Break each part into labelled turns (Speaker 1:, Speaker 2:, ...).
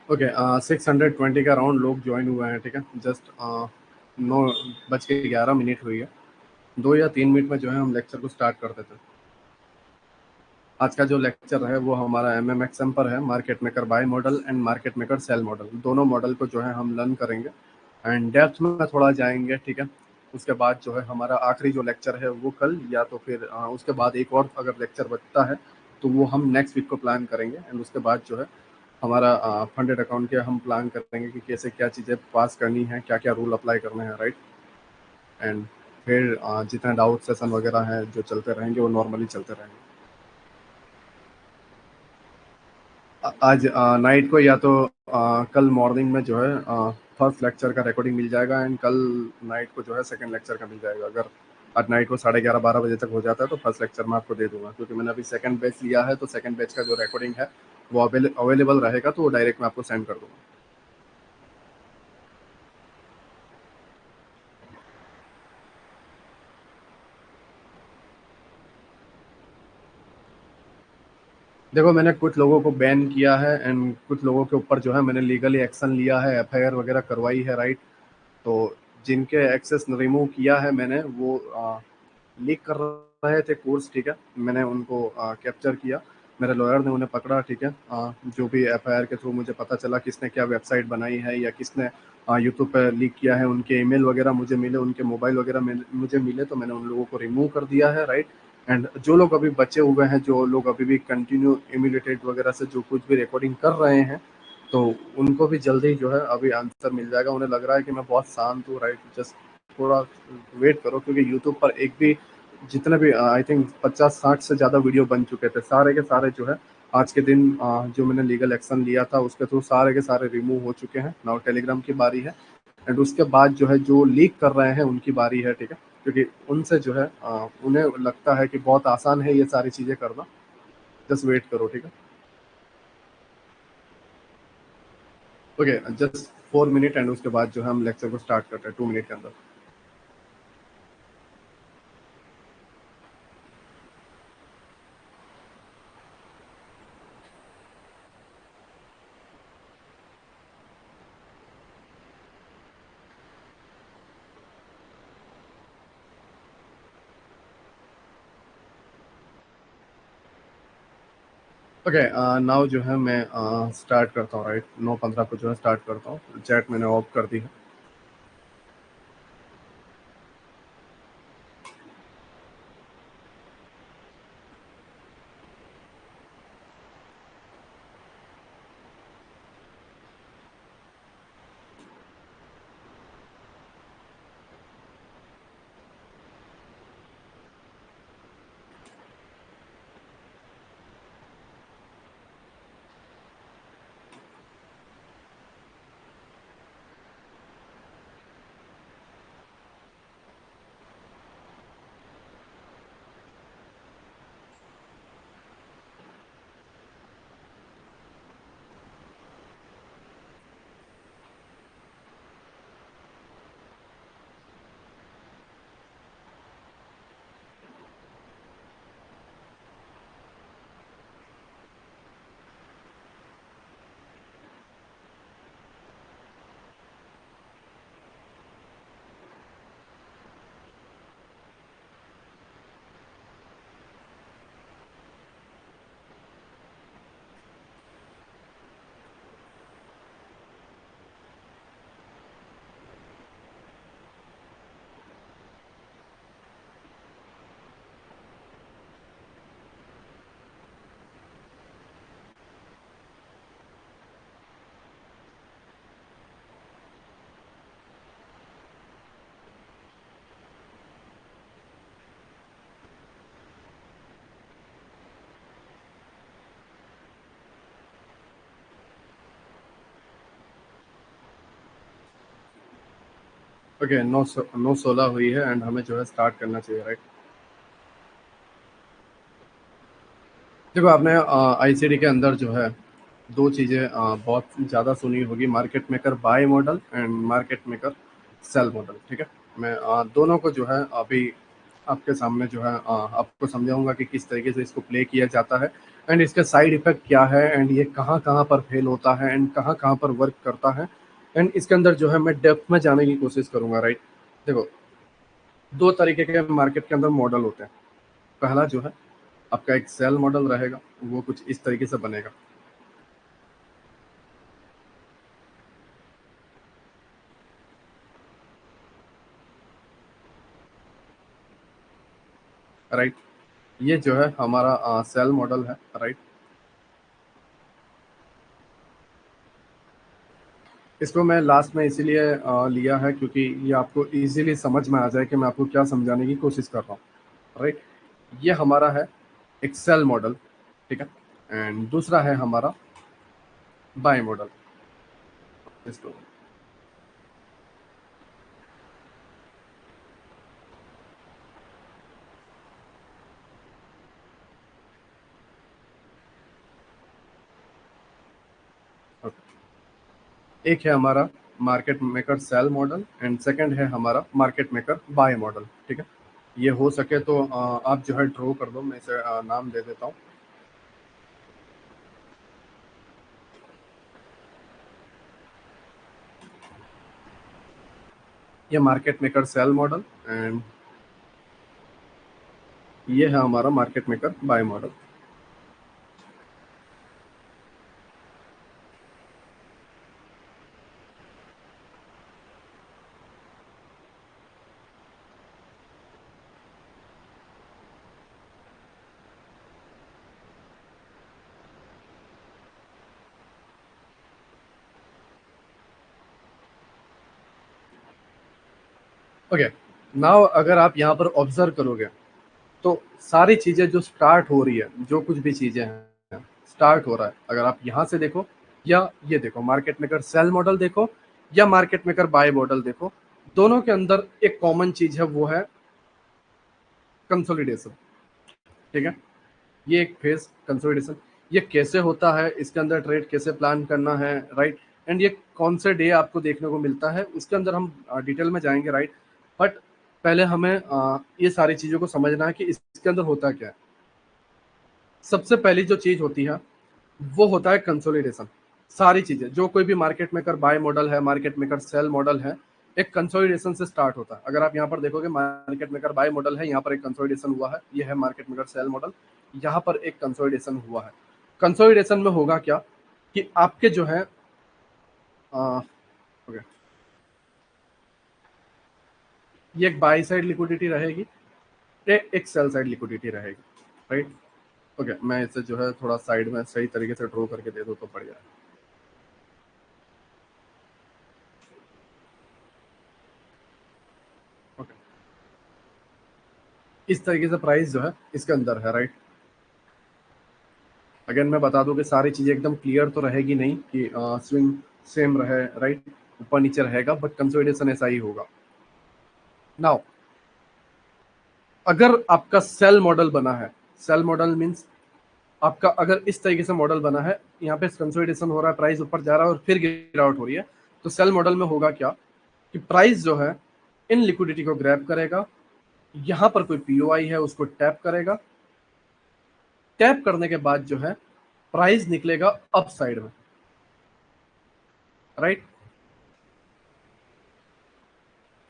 Speaker 1: Okay, 620 का round लोग join हुए हैं, ठीक है। जस्ट 9:11 हुई है। 2 या 3 मिनट में जो है हम लेक्चर को स्टार्ट कर देते हैं। आज का जो लेक्चर है वो हमारा MMXM पर है, market maker buy model and market maker sell model. दोनों मॉडल को जो है हम लर्न करेंगे एंड डेप्थ में थोड़ा जाएंगे, ठीक है। उसके बाद जो है हमारा आखिरी जो लेक्चर है वो कल, या तो फिर उसके बाद एक और अगर लेक्चर बचता है तो वो हम नेक्स्ट वीक को प्लान करेंगे। एंड उसके बाद जो है हमारा फंडेड अकाउंट के हम प्लान करेंगे कि कैसे क्या चीज़ें पास करनी है, क्या क्या रूल अप्लाई करने हैं, राइट। एंड फिर जितने डाउट सेशन वगैरह हैं जो चलते रहेंगे वो नॉर्मली चलते रहेंगे। आज नाइट को या तो कल मॉर्निंग में जो है फर्स्ट लेक्चर का रिकॉर्डिंग मिल जाएगा एंड कल नाइट को जो है सेकंड लेक्चर का मिल जाएगा। अगर आज नाइट को 11:30-12 बजे तक हो जाता है तो फर्स्ट लेक्चर मैं आपको दे दूंगा, क्योंकि मैंने अभी सेकंड बैच लिया है, तो सेकंड बैच का जो रिकॉर्डिंग है वो अवेलेबल रहेगा, तो वो डायरेक्ट मैं आपको सेंड कर दूंगा। देखो, मैंने कुछ लोगों को बैन किया है एंड कुछ लोगों के ऊपर जो है मैंने लीगली एक्शन लिया है, FIR वगैरह करवाई है, राइट। तो जिनके एक्सेस रिमूव किया है मैंने, वो लीक कर रहे थे कोर्स, ठीक है। मैंने उनको कैप्चर किया, मेरे लॉयर ने उन्हें पकड़ा, ठीक है। जो भी FIR के थ्रू मुझे पता चला किसने क्या वेबसाइट बनाई है या किसने यूट्यूब पर लीक किया है, उनके ईमेल वगैरह मुझे मिले, उनके मोबाइल वगैरह मुझे मिले, तो मैंने उन लोगों को रिमूव कर दिया है, राइट। एंड जो लोग अभी बचे हुए हैं, जो लोग अभी भी कंटिन्यू इम्यूलेटेड वगैरह से जो कुछ भी रिकॉर्डिंग कर रहे हैं, तो उनको भी जल्दी जो है अभी आंसर मिल जाएगा। उन्हें लग रहा है कि मैं बहुत शांत हूँ, राइट। जस्ट थोड़ा वेट करो, क्योंकि यूट्यूब पर एक भी जितने भी आई थिंक 50-60 से ज़्यादा वीडियो बन चुके थे, सारे के सारे जो है आज के दिन जो मैंने लीगल एक्शन लिया था उसके थ्रू सारे के सारे रिमूव हो चुके हैं। नाउ टेलीग्राम की बारी है एंड उसके बाद जो है जो लीक कर रहे हैं उनकी बारी है, ठीक है। क्योंकि उनसे जो है उन्हें लगता है कि बहुत आसान है ये सारी चीज़ें करना। जस्ट वेट करो, ठीक है। ओके, जस्ट 4 मिनट एंड उसके बाद जो है हम लेक्चर को स्टार्ट करते हैं 2 मिनट के अंदर। ओके, नाउ जो है मैं स्टार्ट करता हूँ, राइट। 9:15 को जो है स्टार्ट करता हूँ। चैट मैंने ऑफ कर दी है। ओके, 9:16 हुई है एंड हमें जो है स्टार्ट करना चाहिए, राइट। देखो, आपने ICD के अंदर जो है दो चीज़ें बहुत ज़्यादा सुनी होगी, market maker buy model and market maker sell model, ठीक है। मैं दोनों को जो है अभी आपके सामने जो है आपको समझाऊंगा कि किस तरीके से इसको प्ले किया जाता है एंड इसके साइड इफेक्ट क्या है, एंड ये कहाँ कहाँ पर फेल होता है, एंड कहाँ कहाँ पर वर्क करता है। एंड इसके अंदर जो है मैं डेप्थ में जाने की कोशिश करूंगा, राइट। देखो, दो तरीके के मार्केट के अंदर मॉडल होते हैं। पहला जो है आपका एक सेल मॉडल रहेगा, वो कुछ इस तरीके से बनेगा, राइट। ये जो है हमारा सेल मॉडल है, राइट। इसको मैं लास्ट में इसीलिए लिया है क्योंकि ये आपको इजीली समझ में आ जाए कि मैं आपको क्या समझाने की कोशिश कर रहा हूँ, राइट। ये हमारा है एक सेल मॉडल, ठीक है। एंड दूसरा है हमारा बाय मॉडल। इसको एक है हमारा market maker sell model, and second है हमारा मार्केट मेकर बाय मॉडल, ठीक है। ये हो सके तो आप जो है ड्रॉ कर दो, मैं इसे नाम दे देता हूँ। ये market maker sell model, and ये है हमारा market maker buy model. Okay, now अगर आप यहाँ पर ऑब्जर्व करोगे तो सारी चीजें जो स्टार्ट हो रही है, जो कुछ भी चीजें हैं स्टार्ट हो रहा है, अगर आप यहाँ से देखो या ये देखो, मार्केट मेकर सेल मॉडल देखो या मार्केट मेकर बाय मॉडल देखो, दोनों के अंदर एक कॉमन चीज है, वो है कंसोलिडेशन, ठीक है। ये एक फेज कंसोलिडेशन, ये कैसे होता है, इसके अंदर ट्रेड कैसे प्लान करना है, राइट। एंड ये कौन से डे आपको देखने को मिलता है, उसके अंदर हम डिटेल में जाएंगे, राइट। बट पहले हमें ये सारी चीजों को समझना है कि इसके अंदर होता क्या है। सबसे पहली जो चीज होती है वो होता है कंसोलिडेशन। सारी चीजें, जो कोई भी मार्केट मेकर बाय मॉडल है, मार्केट मेकर सेल मॉडल है, एक कंसोलिडेशन से स्टार्ट होता है। अगर आप यहाँ पर देखोगे, मार्केट मेकर बाय मॉडल है, यहाँ पर एक कंसोलिडेशन हुआ है, ये है मार्केट मेकर सेल मॉडल, यहाँ पर एक कंसोलिडेशन हुआ है। कंसोलिडेशन में होगा क्या कि आपके जो है ओके, ये एक बाई साइड लिक्विडिटी रहेगी, एक सेल साइड लिक्विडिटी रहेगी, राइट। ओके, मैं इसे जो है थोड़ा साइड में सही तरीके से ड्रॉ करके दे दूँ तो बढ़िया है। ओके, इस तरीके से प्राइस जो है इसके अंदर है, राइट। अगेन मैं बता दूं कि सारी चीजें एकदम क्लियर तो रहेगी नहीं कि स्विंग सेम रहे, राइट। ऊपर नीचे रहेगा, बट कंसोलिडेशन ऐसा ही होगा। नाउ अगर आपका सेल मॉडल बना है, सेल मॉडल मीन्स आपका अगर इस तरीके से मॉडल बना है, यहाँ पे कंसोलिडेशन हो रहा है, प्राइस ऊपर जा रहा है और फिर गिरावट हो रही है, तो सेल मॉडल में होगा क्या कि प्राइस जो है इन लिक्विडिटी को ग्रैब करेगा, यहाँ पर कोई पीओआई है उसको टैप करेगा, टैप करने के बाद जो है प्राइस निकलेगा अप साइड में, राइट।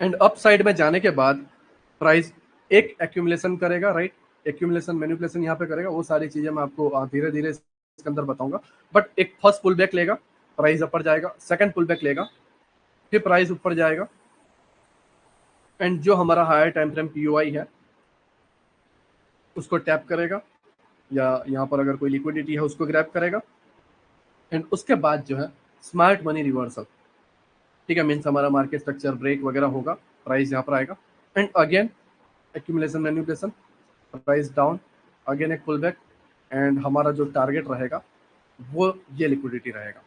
Speaker 1: एंड अप साइड में जाने के बाद प्राइस एक एक्यूमुलेशन करेगा, राइट। एक्यूमुलेशन मैनिपुलेशन यहाँ पे करेगा, वो सारी चीजें मैं आपको धीरे धीरे इसके अंदर बताऊंगा। बट एक फर्स्ट पुल बैक लेगा, प्राइस ऊपर जाएगा, सेकंड पुल बैक लेगा, फिर प्राइस ऊपर जाएगा, एंड जो हमारा हायर टाइम फ्रेम पीओआई है उसको टैप करेगा, या यहाँ पर अगर कोई लिक्विडिटी है उसको ग्रैब करेगा, एंड उसके बाद जो है स्मार्ट मनी रिवर्सल, ठीक है, मीन्स हमारा मार्केट स्ट्रक्चर ब्रेक वगैरह होगा, प्राइस यहाँ पर आएगा, and again accumulation manipulation, price down, again एक पुल बैक, एंड हमारा जो टारगेट रहेगा वो ये लिक्विडिटी रहेगा।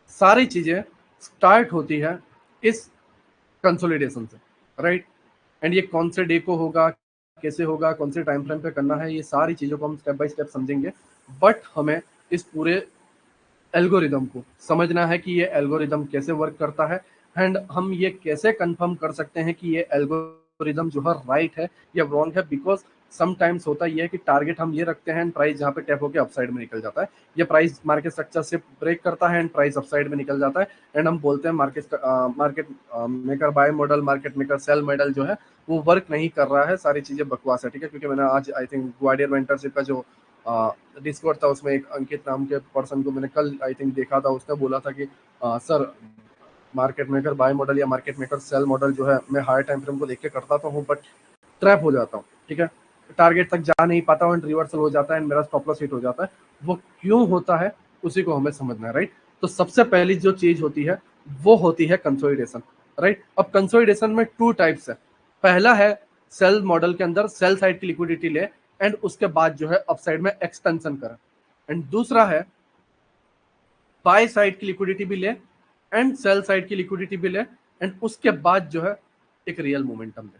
Speaker 1: सारी चीजें स्टार्ट होती है इस कंसोलिडेशन से, राइट। एंड ये कौन से डे को होगा, कैसे होगा, कौन से टाइम फ्रेम पे करना है, ये सारी चीजों को हम स्टेप बाय स्टेप समझेंगे। बट हमें इस पूरे एल्गोरिदम को समझना है कि ये एल्गोरिदम कैसे वर्क करता है, एंड हम ये कैसे कंफर्म कर सकते हैं कि ये एल्गोरिदम जो है राइट है या रॉन्ग है। बिकॉज समटाइम्स होता ये है कि टारगेट हम ये रखते हैं एंड प्राइस जहाँ पे टैप होकर अपसाइड में निकल जाता है, ये प्राइस मार्केट स्ट्रक्चर से ब्रेक करता है एंड प्राइस अपसाइड में निकल जाता है एंड हम बोलते हैं market maker buy model, market maker sell model जो है वो वर्क नहीं कर रहा है, सारी चीजें बकवास है। ठीक है, क्योंकि मैंने आज आई थिंक ग्वाडियर मेंटरशिप का जो डिस्कॉर्ड था उसमें एक अंकित नाम के पर्सन को मैंने कल आई थिंक देखा था, उसने बोला था कि sir market maker buy model या मार्केट मेकर सेल मॉडल जो है मैं हायर टाइम फ्रेम को देख के करता तो हूँ बट ट्रैप हो जाता हूँ। ठीक है, टारगेट तक जा नहीं पाता हूँ एंड रिवर्सल हो जाता है एंड मेरा स्टॉप लॉस हिट हो जाता है। वो क्यों होता है उसी को हमें समझना है, राइट। तो सबसे पहली जो चीज होती है वो होती है कंसोलिडेशन, राइट। अब कंसोलिडेशन में टू टाइप्स है। पहला है सेल मॉडल के अंदर सेल साइड की लिक्विडिटी ले एंड उसके बाद जो है अपसाइड में एक्सटेंशन करे, एंड दूसरा है बाय साइड की लिक्विडिटी भी ले एंड सेल साइड की लिक्विडिटी भी ले एंड उसके बाद जो है एक रियल मोमेंटम ले।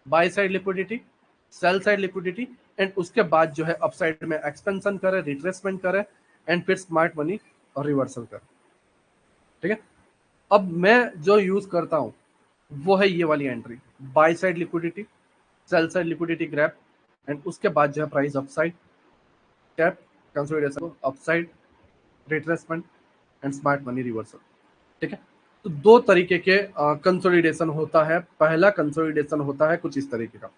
Speaker 1: By side liquidity, sell side liquidity and उसके बाद जो है अपसाइड में एक्सपेंशन करे, रिट्रेसमेंट करे एंड फिर स्मार्ट मनी और रिवर्सल करे। ठीक है, अब मैं जो यूज करता हूं वो है ये वाली entry, by side liquidity, sell side liquidity grab and उसके बाद जो है price upside tap, consolidation upside, retracement and smart money reversal. ठीक है, तो दो तरीके के कंसोलिडेशन होता है। पहला कंसोलिडेशन होता है कुछ इस तरीके का,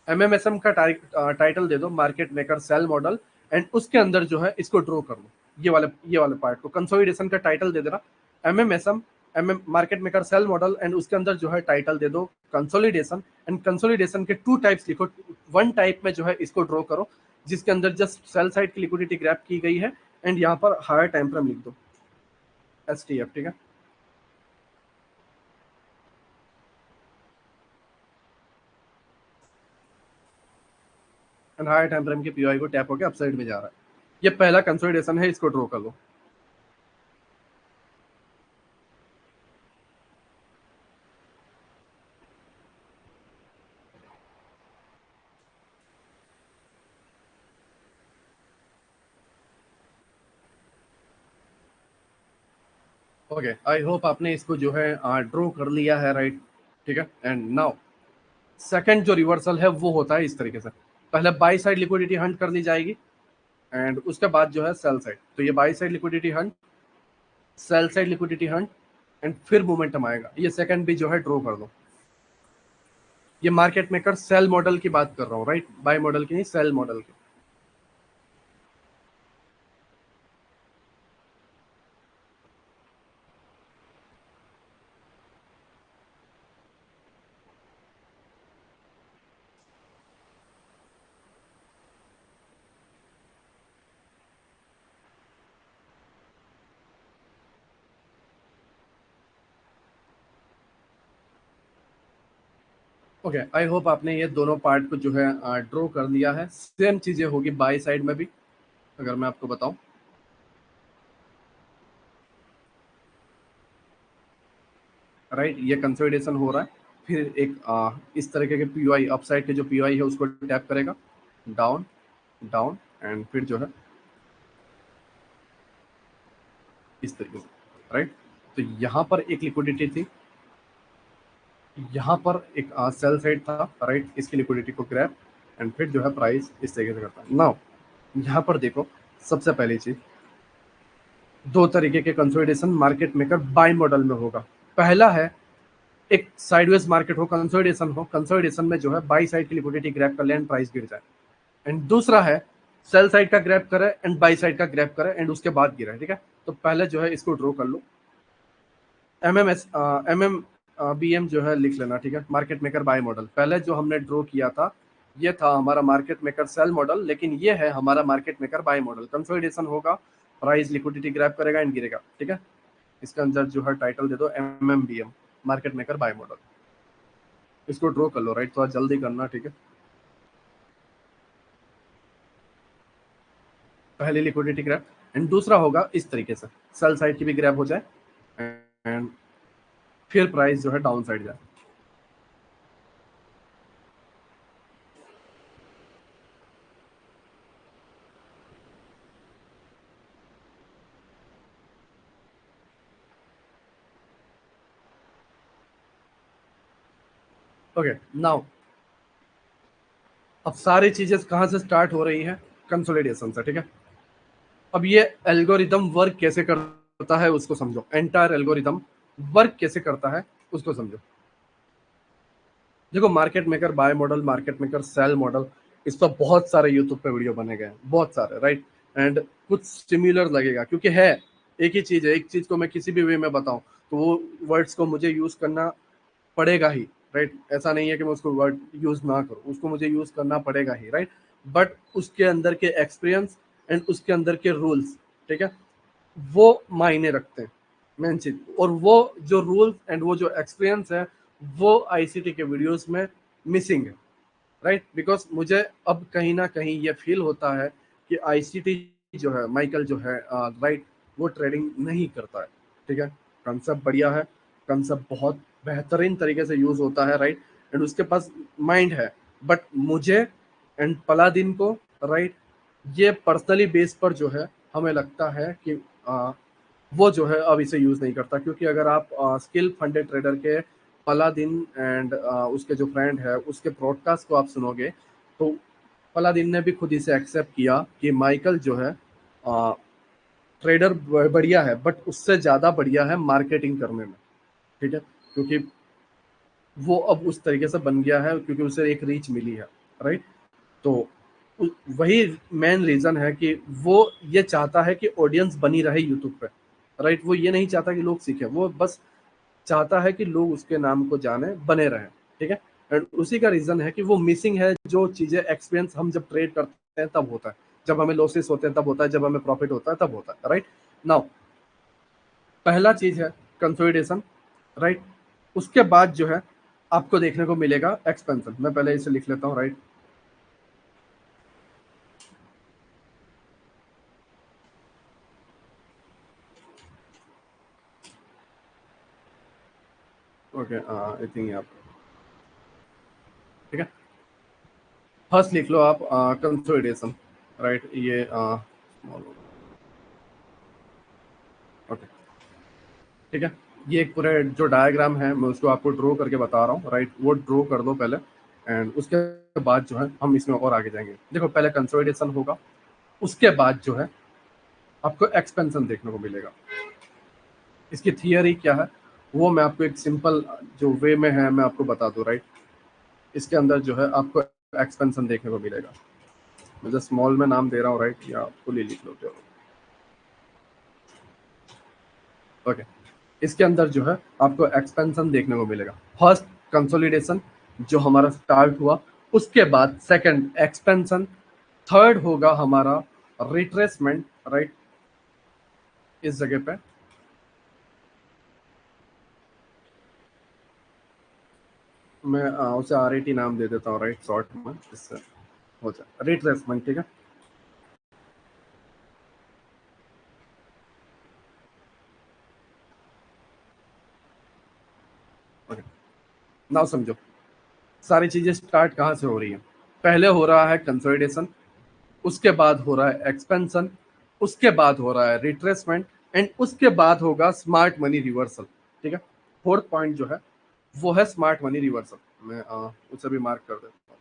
Speaker 1: एमएमएसएम का टाइटल दे दो market maker sell model and उसके अंदर जो है इसको ड्रॉ कर लो, ये वाले पार्ट को कंसोलिडेशन का टाइटल दे देना MMSM, market maker sell model and उसके अंदर जो है टाइटल दे दो कंसोलिडेशन एंड कंसोलिडेशन के टू टाइप्स लिखो, वन टाइप में जो है इसको ड्रॉ करो जिसके अंदर जस्ट सेल साइड की लिक्विडिटी ग्रैब की गई है एंड यहाँ पर हायर टाइम फ्रेम लिख दो एसटीएफ। ठीक है, एंड हायर टाइम फ्रेम के पीओआई को टैप होकर अपसाइड में जा रहा है। ये पहला कंसोलिडेशन है, इसको ड्रॉ कर लो। ओके, आई होप आपने इसको जो है ड्रॉ कर लिया है, राइट। ठीक है, एंड नाउ सेकंड जो रिवर्सल है वो होता है इस तरीके से, पहले बाई साइड लिक्विडिटी हंट कर ली जाएगी एंड उसके बाद जो है सेल साइड, तो ये by side liquidity Hunt, sell side liquidity Hunt and फिर मोमेंटम आएगा। ये सेकंड भी जो है ड्रॉ कर दो। ये मार्केट मेकर सेल मॉडल की बात कर रहा हूँ, राइट, बाय मॉडल की नहीं, सेल मॉडल की। ओके, आई होप आपने ये दोनों पार्ट को जो है ड्रॉ कर लिया है। सेम चीजें होगी बाई साइड में भी, अगर मैं आपको बताऊं, राइट। ये कंसोलिडेशन हो रहा है, फिर एक इस तरीके के पीओआई अपसाइड के जो पीओआई है उसको टैप करेगा, डाउन डाउन एंड फिर जो है इस तरीके से, राइट। तो यहाँ पर एक लिक्विडिटी थी, यहाँ पर एक सेल साइड था, राइट, इसकी लिक्विडिटी को ग्रैब एंड फिर जो है प्राइस इस तरीके से करता है। नाउ यहाँ पर देखो, सबसे पहली चीज, दो तरीके के consolidation market maker buy model में होगा। पहला है एक साइडवेज मार्केट हो, कंसोलिडेशन हो, कंसोलिडेशन में जो है बाई साइड की लिक्विडिटी ग्रैब कर ले एंड प्राइस गिर जाए, एंड दूसरा है सेल साइड का ग्रैब करे एंड बाई साइड का ग्रैब करे एंड उसके बाद गिरा है। ठीक है, तो पहले जो है इसको ड्रॉ कर लो, एम जो है लिख लेना। ठीक है, मार्केट मेकर बाय मॉडल पहले जो हमने ड्रॉ किया था ये था हमारा मार्केट मेकर सेल मॉडल, लेकिन ये है हमारा market maker buy model. Consolidation होगा, प्राइस लिक्विडिटी ग्रैब करेगा एंड गिरेगा। ठीक है, इसके अंदर जो है टाइटल दे दो M market maker buy model. इसको ड्रॉ कर लो, राइट, थोड़ा जल्दी करना। ठीक है, पहली लिक्विडिटी ग्रैब एंड दूसरा होगा इस तरीके से, सेल साइड की भी ग्रैब हो जाए एंड फिर प्राइस जो है डाउन साइड जाए। ओके, नाउ अब सारी चीजें कहाँ से स्टार्ट हो रही हैं? कंसोलिडेशन से, ठीक है। अब ये एल्गोरिदम वर्क कैसे करता है उसको समझो, एंटायर एल्गोरिदम वर्क कैसे करता है उसको समझो। देखो, market maker buy model, market maker sell model, इस पर बहुत सारे यूट्यूब पे वीडियो बने गए हैं, बहुत सारे, राइट। एंड कुछ सिमिलर लगेगा क्योंकि है एक ही चीज है। एक चीज को मैं किसी भी वे में बताऊं तो वो वर्ड्स को मुझे यूज करना पड़ेगा ही, राइट। ऐसा नहीं है कि मैं उसको वर्ड यूज ना करूं, उसको मुझे यूज करना पड़ेगा ही, राइट। बट उसके अंदर के एक्सपीरियंस एंड उसके अंदर के रूल्स, ठीक है, वो मायने रखते हैं, मेन चीज। और वो जो रूल्स एंड वो जो एक्सपीरियंस है वो आईसीटी के वीडियोस में मिसिंग है, राइट। बिकॉज मुझे अब कहीं ना कहीं ये फील होता है कि आईसीटी जो है, माइकल जो है, राइट, वो ट्रेडिंग नहीं करता है, ठीक है। कंसेप्ट बढ़िया है, कंसेप्ट बहुत बेहतरीन तरीके से यूज होता है, राइट। एंड उसके पास माइंड है। बट मुझे एंड पलादिन को, राइट, ये पर्सनली बेस पर जो है हमें लगता है कि वो जो है अब इसे यूज नहीं करता। क्योंकि अगर आप स्किल फंडेड ट्रेडर के पलादिन एंड उसके जो फ्रेंड है उसके ब्रॉडकास्ट को आप सुनोगे तो पलादिन ने भी खुद इसे एक्सेप्ट किया कि माइकल जो है ट्रेडर बढ़िया है, बट उससे ज्यादा बढ़िया है मार्केटिंग करने में, ठीक है। क्योंकि वो अब उस तरीके से बन गया है क्योंकि उसे एक रीच मिली है, राइट। तो वही मेन रीजन है कि वो ये चाहता है कि ऑडियंस बनी रहे यूट्यूब पे, राइट। वो ये नहीं चाहता कि लोग सीखे, वो बस चाहता है कि लोग उसके नाम को जाने, बने रहे, ठीक है। एंड उसी का रीजन है कि वो मिसिंग है जो चीजें एक्सपीरियंस हम जब ट्रेड करते हैं तब होता है, जब हमें लॉसेस होते हैं तब होता है, जब हमें प्रॉफिट होता है तब होता है, राइट। नाउ पहला चीज है कंसोलिडेशन, राइट। उसके बाद जो है आपको देखने को मिलेगा एक्सपेंशन। मैं पहले इसे लिख लेता हूँ, राइट। ओके, आई थिंक आप, ठीक है। फर्स्ट लिख लो आप कंसोलिडेशन, राइट। ये ओके, ठीक है। ये एक पूरे जो डायग्राम है मैं उसको आपको ड्रॉ करके बता रहा हूँ, राइट। वो ड्रॉ कर दो पहले एंड उसके बाद जो है हम इसमें और आगे जाएंगे। देखो, पहले कंसोलिडेशन होगा, उसके बाद जो है आपको एक्सपेंशन देखने को मिलेगा। इसकी थियरी क्या है वो मैं आपको एक सिंपल जो वे में है मैं आपको बता दूं, राइट। इसके अंदर जो है आपको एक्सपेंशन देखने को मिलेगा। मैं जस्ट स्मॉल में नाम दे रहा हूँ, राइट, या फुली लिख लो जो, ओके। इसके अंदर जो है आपको एक्सपेंशन देखने को मिलेगा। फर्स्ट कंसोलिडेशन जो हमारा स्टार्ट हुआ, उसके बाद सेकंड एक्सपेंशन, थर्ड होगा हमारा रिट्रेसमेंट, राइट। इस जगह पे मैं उसे आरएटी नाम दे देता हूँ, राइट, शॉर्ट में, इससे हो जाए रिट्रेसमेंट, ठीक है। ओके, नाउ समझो सारी चीजें स्टार्ट कहाँ से हो रही है। पहले हो रहा है कंसोलिडेशन, उसके बाद हो रहा है एक्सपेंशन, उसके बाद हो रहा है रिट्रेसमेंट एंड उसके बाद होगा स्मार्ट मनी रिवर्सल, ठीक है। फोर्थ पॉइंट जो है वो है स्मार्ट मनी रिवर्सल। मैं उसे भी मार्क कर देता हूँ।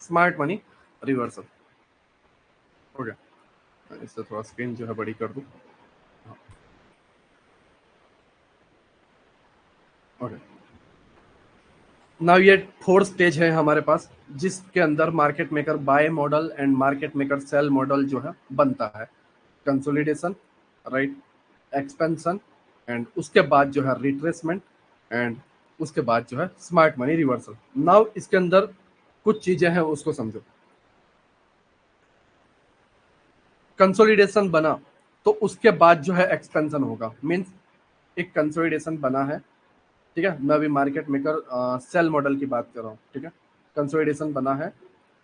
Speaker 1: Smart money reversal, okay. इससे थोड़ा स्क्रीन जो है बड़ी कर दूं, ओके। नाउ ये फोर्थ स्टेज है हमारे पास जिसके अंदर market maker buy model and market maker sell model जो है बनता है। कंसोलिडेशन, राइट, एक्सपेंशन एंड उसके बाद जो है रिट्रेसमेंट एंड उसके बाद जो है स्मार्ट मनी रिवर्सल। नाउ इसके अंदर कुछ चीजें हैं उसको समझो। कंसोलिडेशन बना तो उसके बाद जो है एक्सपेंशन होगा, मीन्स एक कंसोलिडेशन बना है, ठीक है। मैं अभी मार्केट मेकर सेल मॉडल की बात कर रहा हूँ, ठीक है। कंसोलिडेशन बना है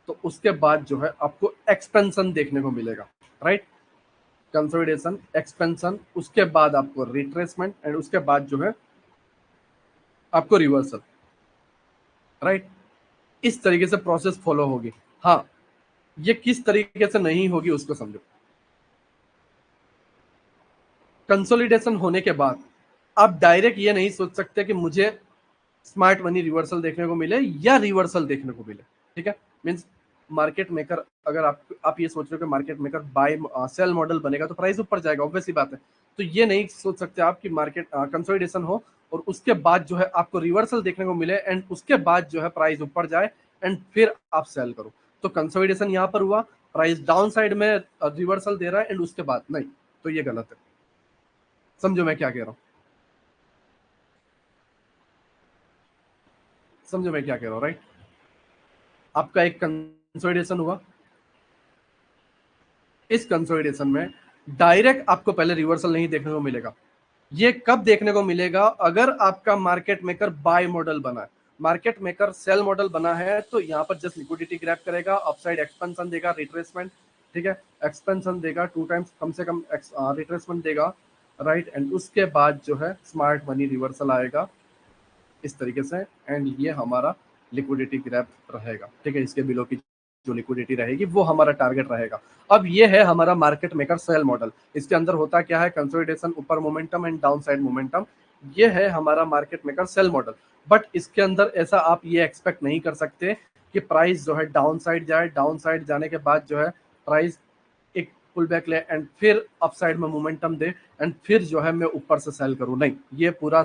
Speaker 1: तो उसके बाद जो है आपको एक्सपेंशन देखने को मिलेगा, राइट। कंसोलिडेशन, एक्सपेंशन, उसके बाद आपको रिट्रेसमेंट एंड उसके बाद जो है आपको रिवर्सल, राइट। इस तरीके से प्रोसेस फॉलो होगी। हाँ, ये किस तरीके से नहीं होगी उसको समझो। कंसोलिडेशन होने के बाद आप डायरेक्ट ये नहीं सोच सकते कि मुझे स्मार्ट मनी रिवर्सल देखने को मिले या रिवर्सल देखने को मिले। ठीक है, मीन्स मार्केट मेकर, अगर आप ये सोच रहे हो कि market maker buy sell model बनेगा तो प्राइस ऊपर जाएगा, ऑब्वियस सी बात है। तो ये नहीं सोच सकते आप कि मार्केट कंसोलिडेशन हो और उसके बाद जो है आपको रिवर्सल देखने को मिले एंड उसके बाद जो है प्राइस ऊपर जाए एंड फिर आप सेल करो। तो कंसोलिडेशन यहाँ पर हुआ, प्राइस डाउन साइड में रिवर्सल दे रहा है एंड उसके बाद नहीं, तो ये गलत है। समझो मैं क्या कह रहा हूँ, समझो मैं क्या कह रहा हूँ, राइट। आपका एक कंसोलिडेशन हुआ, इस कंसोलिडेशन में डायरेक्ट आपको पहले रिवर्सल नहीं देखने को मिलेगा। ये कब देखने को मिलेगा? अगर आपका मार्केट मेकर बाय मॉडल बना है। मार्केट मेकर सेल मॉडल बना है तो यहाँ पर जस्ट लिक्विडिटी ग्रैब करेगा, अपसाइड एक्सपेंशन देगा, रिट्रेसमेंट, ठीक है, एक्सपेंशन देगा 2 टाइम्स कम से कम, रिट्रेसमेंट देगा, राइट, एंड उसके बाद जो है स्मार्ट मनी रिवर्सल आएगा इस तरीके से, एंड ये हमारा लिक्विडिटी ग्रैब रहेगा। ठीक है, इसके बिलो की जो लिक्विडिटी रहेगी वो हमारा टारगेट रहेगा। अब ये है हमारा मार्केट मेकर सेल मॉडल। इसके अंदर होता क्या है? कंसोलिडेशन, ऊपर momentum and down side momentum. ये है हमारा market maker sell model. But इसके अंदर ऐसा आप ये एक्सपेक्ट नहीं कर सकते कि प्राइस जो है डाउन साइड जाए, डाउन साइड जाने के बाद जो है प्राइस एक पुल बैक ले एंड फिर अपसाइड में मोमेंटम दे एंड फिर जो है मैं ऊपर से सेल करूं। नहीं, ये पूरा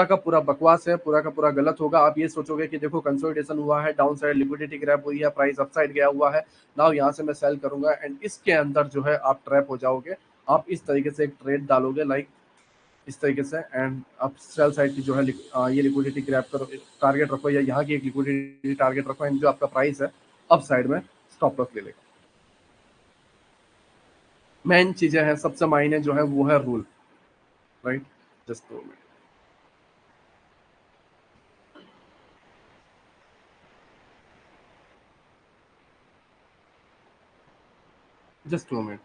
Speaker 1: का पूरा बकवास है, पूरा का पूरा गलत होगा। आप ये सोचोगे कि देखो कंसोलिडेशन हुआ है, डाउन साइड लिक्विडिटी ग्रैब हुई है, प्राइस अपसाइड गया हुआ है, नाउ यहाँ से मैं सेल करूंगा एंड इसके अंदर जो है आप ट्रैप हो जाओगे। आप इस तरीके से एक ट्रेड डालोगे, लाइक इस तरीके से, एंड आप सेल साइड की जो है ये लिक्विडिटी ग्रैब करो, टारगेट रखो, या यहाँ की एक लिक्विडिटी टारगेट रखो एंड जो आपका प्राइस है अप साइड में स्टॉप लॉस ले लेगा। मेन चीजें हैं, सबसे मायने जो है वो है rule, right. Just 2 minute, just 2 minute.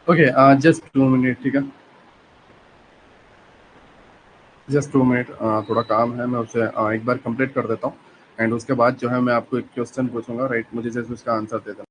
Speaker 1: Okay, just 2 minute, ठीक है, जस्ट 2 मिनट, थोड़ा काम है, मैं उसे एक बार कंप्लीट कर देता हूँ एंड उसके बाद जो है मैं आपको एक क्वेश्चन पूछूंगा, राइट, मुझे जैसे उसका आंसर दे देना।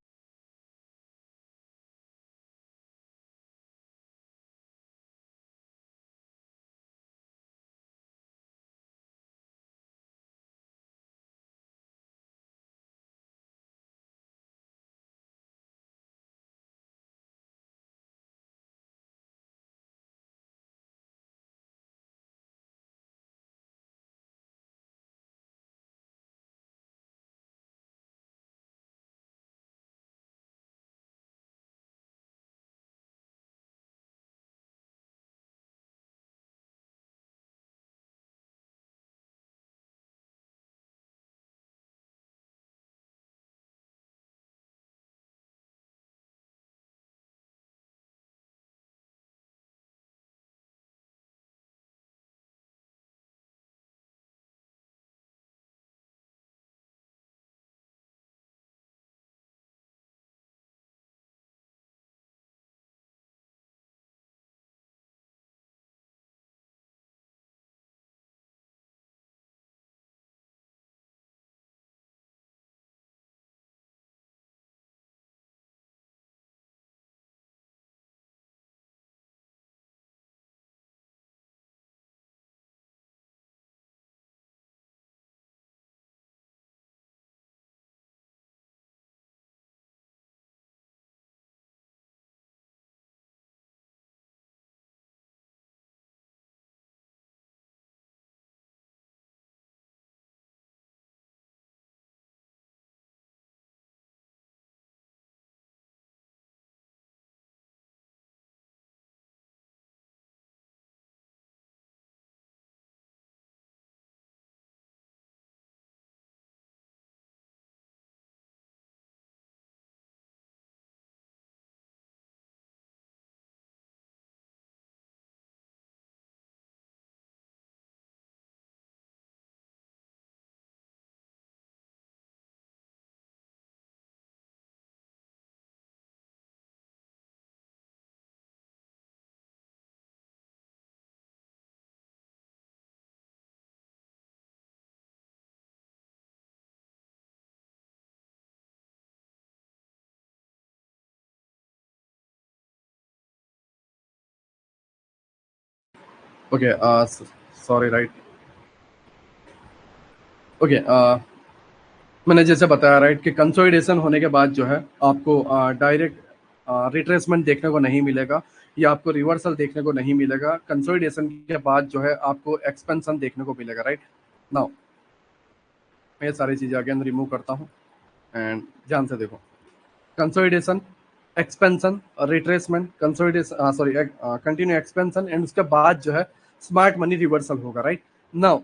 Speaker 1: Okay, sorry, right. ओके, मैंने जैसे बताया राइट कि कंसोलिडेशन होने के बाद जो है आपको डायरेक्ट रिट्रेसमेंट देखने को नहीं मिलेगा, या आपको रिवर्सल देखने को नहीं मिलेगा। कंसोलिडेशन के बाद जो है आपको एक्सपेंशन देखने को मिलेगा, राइट। नाउ मैं ये सारी चीजें अगेन रिमूव करता हूँ एंड ध्यान से देखो। Consolidation, expansion, retracement, consolidation, sorry, continue expansion, and उसके बाद जो है स्मार्ट मनी रिवर्सल होगा, राइट। नाउ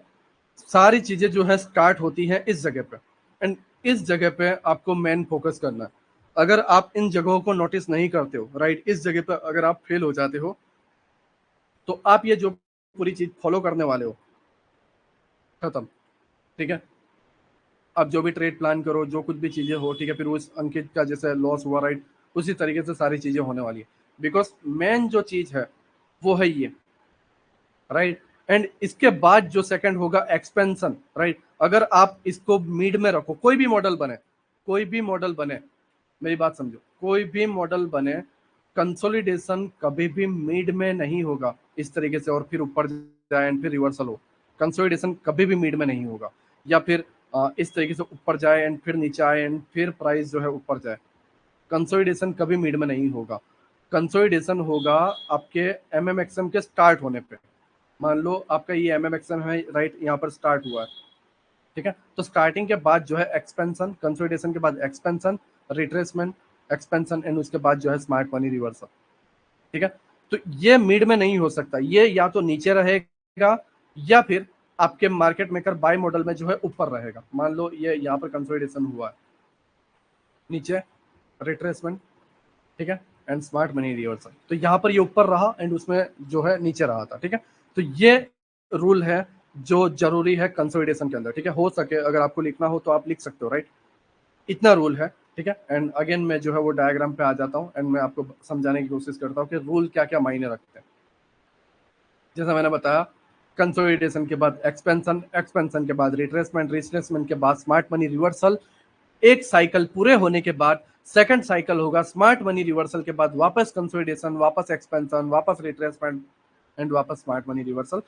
Speaker 1: सारी चीजें जो है स्टार्ट होती हैं इस जगह पे, एंड इस जगह पे आपको मेन फोकस करना है। अगर आप इन जगहों को नोटिस नहीं करते हो, राइट, इस जगह पे अगर आप फेल हो जाते हो, तो आप ये जो पूरी चीज फॉलो करने वाले हो, खत्म। ठीक है, आप जो भी ट्रेड प्लान करो, जो कुछ भी चीजें हो, ठीक है, फिर उस अंकित का जैसे लॉस हुआ, राइट, उसी तरीके से सारी चीजें होने वाली है। बिकॉज मेन जो चीज है वो है ये, राइट। एंड इसके बाद जो सेकंड होगा एक्सपेंशन, राइट। अगर आप इसको मिड में रखो, कोई भी मॉडल बने, कोई भी मॉडल बने, मेरी बात समझो, कोई भी मॉडल बने, कंसोलिडेशन कभी भी मिड में नहीं होगा इस तरीके से और फिर ऊपर जाए एंड फिर रिवर्सल हो। कंसोलिडेशन कभी भी मिड में नहीं होगा, या फिर इस तरीके से ऊपर जाए एंड फिर नीचे आए एंड फिर प्राइस जो है ऊपर जाए। कंसोलिडेशन कभी मिड में नहीं होगा। कंसोलिडेशन होगा आपके एमएमएक्सएम के स्टार्ट होने पे। मान लो आपका ये एमएमएक्सएम है, राइट, यहाँ पर स्टार्ट हुआ है, ठीक है, तो स्टार्टिंग के बाद जो है एक्सपेंशन, कंसोलिडेशन के बाद एक्सपेंशन, रिट्रेसमेंट, एक्सपेंशन, एंड उसके बाद जो है स्मार्ट मनी रिवर्सल। ठीक है, तो ये मिड में नहीं हो सकता, ये या तो नीचे रहेगा या फिर आपके मार्केट मेकर बाय मॉडल में जो है ऊपर रहेगा। मान लो ये यहाँ पर कंसोलिडेशन हुआ है, नीचे रिट्रेसमेंट, ठीक है, एंड स्मार्ट मनी रिवर्सल, तो यहाँ पर ये ऊपर रहा एंड उसमें जो है नीचे रहा था। ठीक है, तो ये रूल है जो जरूरी है कंसोलिडेशन के अंदर। ठीक है, हो सके अगर आपको लिखना हो तो आप लिख सकते हो, राइट, इतना रूल है। ठीक है, एंड अगेन मैं जो है वो डायग्राम पे आ जाता हूँ एंड मैं आपको समझाने की कोशिश करता हूँ कि रूल क्या क्या मायने रखते हैं। जैसा मैंने बताया, कंसोलिडेशन के बाद एक्सपेंशन, एक्सपेंशन के बाद रिट्रेसमेंट, रिट्रेसमेंट के बाद स्मार्ट मनी रिवर्सल। एक साइकिल पूरे होने के बाद सेकंड साइकिल होगा स्मार्ट मनी रिवर्सल के बाद वापस कंसोलिडेशन, वापस एक्सपेंशन, वापस रिट्रेसमेंट, एंड वापस स्मार्ट मनी रिवर्सल।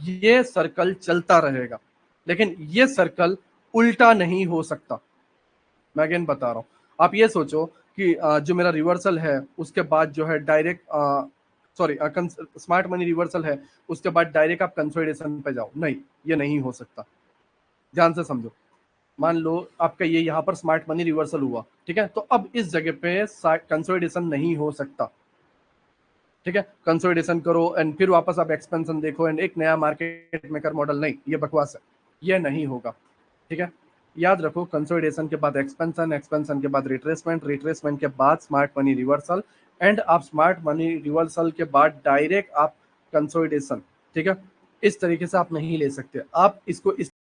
Speaker 1: ये सर्कल चलता रहेगा, लेकिन ये सर्कल उल्टा नहीं हो सकता। मैं अगेन बता रहा हूँ, आप ये सोचो कि जो मेरा रिवर्सल है उसके बाद जो है direct, sorry, smart money reversal है, उसके बाद डायरेक्ट आप कंसोलिडेशन पे जाओ, नहीं, ये नहीं हो सकता। ध्यान से समझो, मान लो आपका ये यहाँ पर स्मार्ट मनी रिवर्सल हुआ, ठीक है, तो अब इस जगह पे कंसोलिडेशन नहीं हो सकता। ठीक है, कंसोलिडेशन करो एंड फिर वापस आप एक्सपेंशन देखो एंड एक नया मार्केट मेकर मॉडल, नहीं, ये बकवास है, ये नहीं होगा। ठीक है, याद रखो, कंसोलिडेशन के बाद एक्सपेंशन, एक्सपेंशन के बाद रिट्रेसमेंट, रिट्रेसमेंट के बाद स्मार्ट मनी रिवर्सल, एंड आप स्मार्ट मनी रिवर्सल के बाद डायरेक्ट आप कंसोलिडेशन। ठीक है, इस तरीके से आप नहीं ले सकते, आप इसको इस